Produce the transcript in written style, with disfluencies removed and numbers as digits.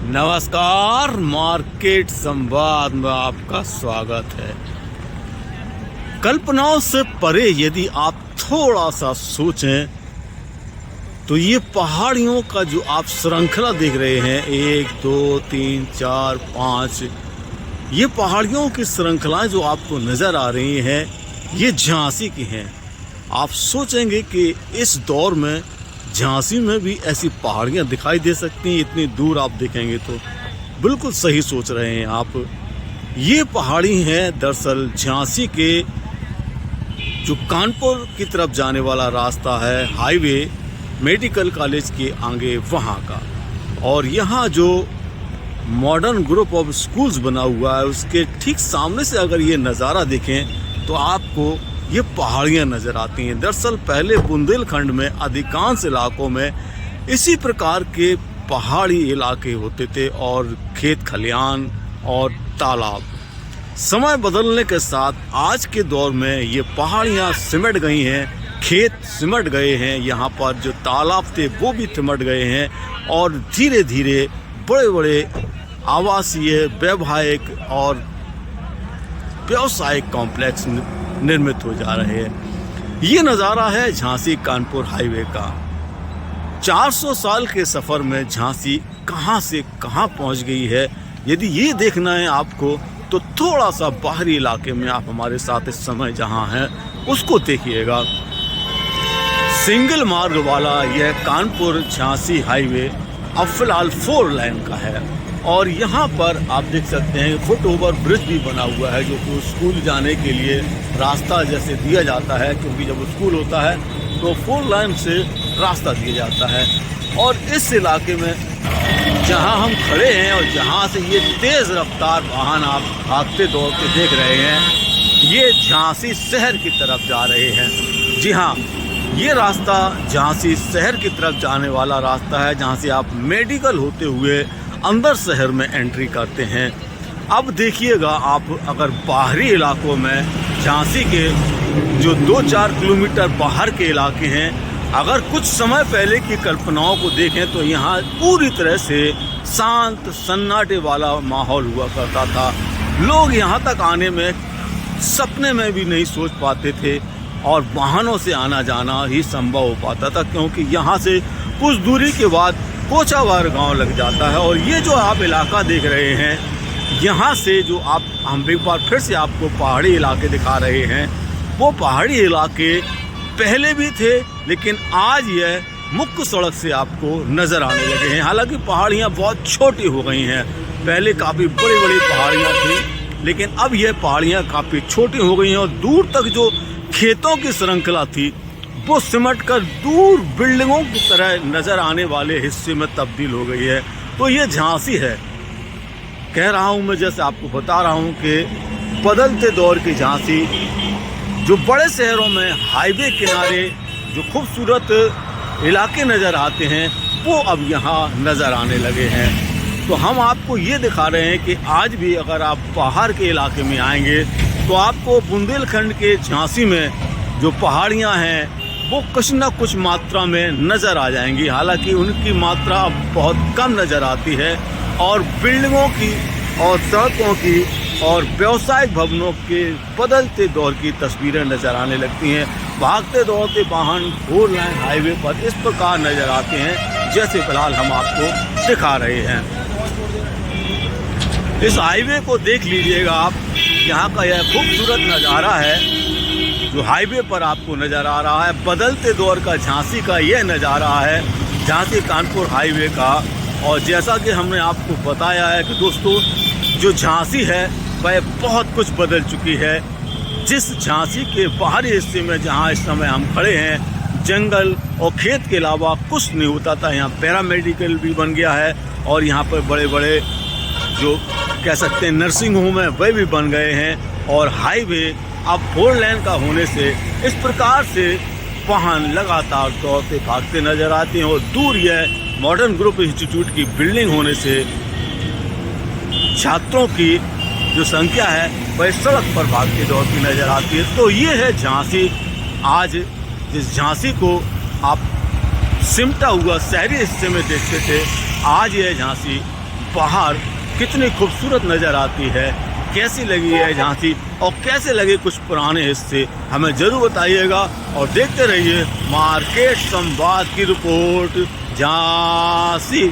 नमस्कार, मार्केट संवाद में आपका स्वागत है। कल्पनाओं से परे यदि आप थोड़ा सा सोचें तो ये पहाड़ियों का जो आप श्रृंखला देख रहे हैं, 1 2 3 4 5, ये पहाड़ियों की श्रृंखलाएं जो आपको नज़र आ रही हैं, ये झांसी की हैं। आप सोचेंगे कि इस दौर में झांसी में भी ऐसी पहाड़ियाँ दिखाई दे सकती हैं, इतनी दूर आप देखेंगे तो बिल्कुल सही सोच रहे हैं आप। ये पहाड़ी हैं दरअसल झांसी के जो कानपुर की तरफ जाने वाला रास्ता है, हाईवे मेडिकल कॉलेज के आगे वहाँ का। और यहाँ जो मॉडर्न ग्रुप ऑफ स्कूल्स बना हुआ है, उसके ठीक सामने से अगर ये नज़ारा देखें तो आपको ये पहाड़ियाँ नज़र आती हैं। दरअसल पहले बुंदेलखंड में अधिकांश इलाकों में इसी प्रकार के पहाड़ी इलाके होते थे और खेत खलियान और तालाब। समय बदलने के साथ आज के दौर में ये पहाड़ियाँ सिमट गई हैं, खेत सिमट गए हैं, यहाँ पर जो तालाब थे वो भी सिमट गए हैं और धीरे धीरे बड़े बड़े आवासीय, वैवाहिक और व्यावसायिक कॉम्प्लेक्स निर्मित हो जा रहे हैं। ये नज़ारा है झांसी कानपुर हाईवे का। 400 साल के सफ़र में झांसी कहाँ से कहाँ पहुँच गई है, यदि ये देखना है आपको तो थोड़ा सा बाहरी इलाके में आप हमारे साथ इस समय जहाँ हैं उसको देखिएगा। सिंगल मार्ग वाला यह कानपुर झांसी हाईवे अब फिलहाल 4 लाइन का है और यहाँ पर आप देख सकते हैं फुट ओवर ब्रिज भी बना हुआ है, जो कि स्कूल जाने के लिए रास्ता जैसे दिया जाता है, क्योंकि जब स्कूल होता है तो 4 लाइन से रास्ता दिया जाता है। और इस इलाके में जहाँ हम खड़े हैं और जहाँ से ये तेज़ रफ्तार वाहन आप भागते दौड़ते देख रहे हैं, ये झांसी शहर की तरफ जा रहे हैं। जी हाँ, ये रास्ता झांसी शहर की तरफ जाने वाला रास्ता है, जहाँ से आप मेडिकल होते हुए अंदर शहर में एंट्री करते हैं। अब देखिएगा, आप अगर बाहरी इलाकों में झांसी के जो 2-4 किलोमीटर बाहर के इलाके हैं, अगर कुछ समय पहले की कल्पनाओं को देखें तो यहाँ पूरी तरह से शांत सन्नाटे वाला माहौल हुआ करता था। लोग यहाँ तक आने में सपने में भी नहीं सोच पाते थे और वाहनों से आना जाना ही संभव हो पाता था, क्योंकि यहाँ से कुछ दूरी के बाद कोचावार गांव लग जाता है। और ये जो आप इलाका देख रहे हैं, यहाँ से जो हम एक बार फिर से आपको पहाड़ी इलाके दिखा रहे हैं, वो पहाड़ी इलाके पहले भी थे, लेकिन आज यह मुख्य सड़क से आपको नज़र आने लगे हैं। हालांकि पहाड़ियाँ बहुत छोटी हो गई हैं, पहले काफ़ी बड़ी बड़ी पहाड़ियाँ थी, लेकिन अब यह पहाड़ियाँ काफ़ी छोटी हो गई हैं और दूर तक जो खेतों की श्रृंखला थी वो सिमट कर दूर बिल्डिंगों की तरह नज़र आने वाले हिस्से में तब्दील हो गई है। तो ये झांसी है। कह रहा हूँ मैं, जैसे आपको बता रहा हूँ कि बदलते दौर की झांसी, जो बड़े शहरों में हाईवे किनारे जो खूबसूरत इलाके नज़र आते हैं, वो अब यहाँ नज़र आने लगे हैं। तो हम आपको ये दिखा रहे हैं कि आज भी अगर आप बाहर के इलाके में आएंगे तो आपको बुंदेलखंड के झांसी में जो पहाड़ियाँ हैं वो कुछ न कुछ मात्रा में नज़र आ जाएंगी। हालांकि उनकी मात्रा अब बहुत कम नज़र आती है और बिल्डिंगों की और सड़कों की और व्यावसायिक भवनों के बदलते दौर की तस्वीरें नज़र आने लगती हैं। भागते दौड़ते वाहन 4 लाइन हाईवे पर इस प्रकार नज़र आते हैं जैसे फिलहाल हम आपको दिखा रहे हैं। इस हाईवे को देख लीजिएगा आप, यहाँ का यह खूबसूरत नज़ारा है जो हाईवे पर आपको नज़र आ रहा है। बदलते दौर का झांसी का यह नज़ारा है, झांसी कानपुर हाईवे का। और जैसा कि हमने आपको बताया है कि दोस्तों, जो झांसी है वह बहुत कुछ बदल चुकी है। जिस झांसी के बाहरी हिस्से में जहां इस समय हम खड़े हैं, जंगल और खेत के अलावा कुछ नहीं होता था, यहाँ पैरामेडिकल भी बन गया है और यहाँ पर बड़े बड़े जो कह सकते हैं नर्सिंग होम है वह भी बन गए हैं। और हाईवे अब 4 लाइन का होने से इस प्रकार से वाहन लगातार दौड़ते भागते नज़र आते हैं और दूर यह मॉडर्न ग्रुप इंस्टीट्यूट की बिल्डिंग होने से छात्रों की जो संख्या है वह सड़क पर भागती दौड़ती नज़र आती है। तो ये है झांसी। आज जिस झांसी को आप सिमटा हुआ शहरी हिस्से में देखते थे, आज यह झांसी बाहर कितनी खूबसूरत नज़र आती है, कैसी लगी है झांसी और कैसे लगे कुछ पुराने हिस्से, हमें ज़रूर बताइएगा। और देखते रहिए मार्केट संवाद की रिपोर्ट झांसी।